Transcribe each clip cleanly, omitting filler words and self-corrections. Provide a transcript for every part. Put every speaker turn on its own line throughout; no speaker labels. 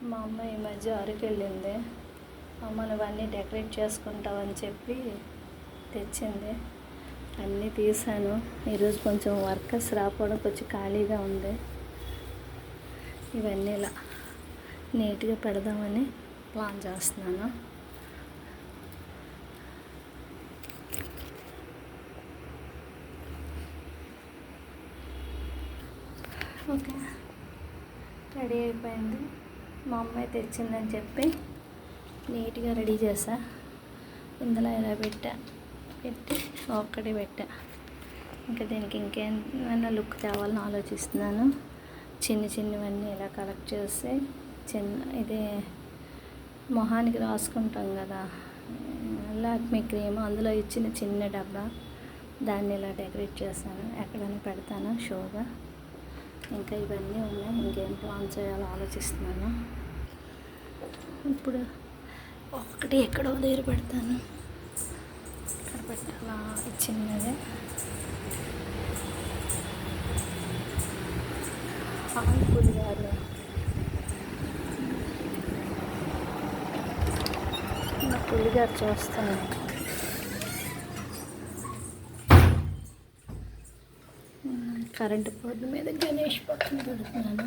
మా అమ్మ ఈ మధ్య అరకు వెళ్ళింది. అమ్మ నువ్వన్నీ డెకరేట్ చేసుకుంటావని చెప్పి తెచ్చింది. అన్నీ తీసాను. ఈరోజు కొంచెం వర్కర్స్ రాకపోవడం కొంచెం ఖాళీగా ఉంది. ఇవన్నీ ఇలా నీట్గా పెడదామని ప్లాన్ చేస్తున్నాను. ఓకే, రెడీ అయిపోయింది. మా అమ్మాయి తెచ్చిందని చెప్పి నీట్గా రెడీ చేసా. ఇందులో ఇలా పెట్టి ఒక్కడే పెట్టా. ఇంకా దీనికి ఇంకేమైనా లుక్ తేవాలని ఆలోచిస్తున్నాను. చిన్నవన్నీ ఇలా కలెక్ట్ చేసి ఇదే మొహానికి రాసుకుంటాం కదా, లాక్మీ క్రీమ్, అందులో ఇచ్చిన చిన్న డబ్బా, దాన్ని ఇలా డెకరేట్ చేశాను. ఎక్కడైనా పెడతాను షోగా. ఇంకా ఇవన్నీ ఉన్నాయి. ఇంకేం ప్లాన్ చేయాలో ఆలోచిస్తున్నాను. ఇప్పుడు ఒక్కటి ఎక్కడో దగ్గర పెడతాను. ఇక్కడ పెట్టాలా చిన్నదే. పులిగారు పులిగారు చూస్తున్నాను. కరెంటు బోర్డు మీద గణేష్ పక్కన పెడుతున్నాను.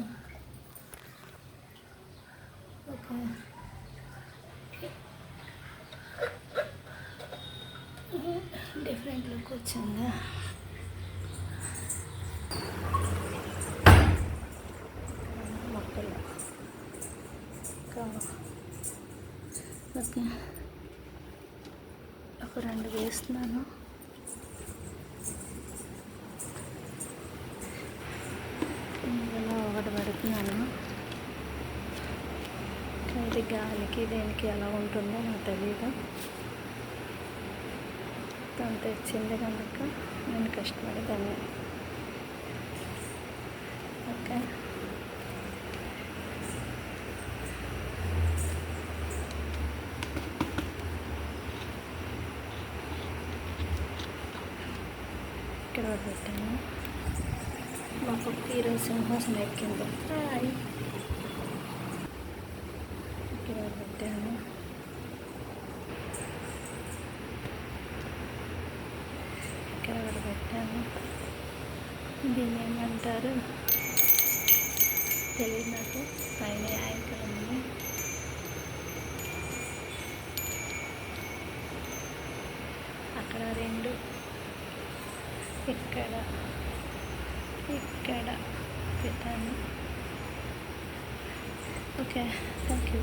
ఓకే, డిఫరెంట్ లుక్ వచ్చిందా? మొక్కలు ఓకే, ఒక 2 వేస్తున్నాను. ఒకటి పెడుతున్నాను. ఇది గాలికి దేనికి ఎలా ఉంటుందో నాకు తెలియదు. తను తెచ్చింది కనుక నేను కష్టపడేదాన్ని. ఓకే, ఇక్కడ పెట్టాను. మా పక్క ఈరోజు సింహాసనం ఎక్కింది. ఇక్కడ పెట్టాను. ఇక్కడ పెట్టాను. దీన్ని ఏమంటారు తెలియదు నాకు. పైన యాంకర్ ఉంది. అక్కడ 2, ఇక్కడ పెట్టాను. Okay, thank you.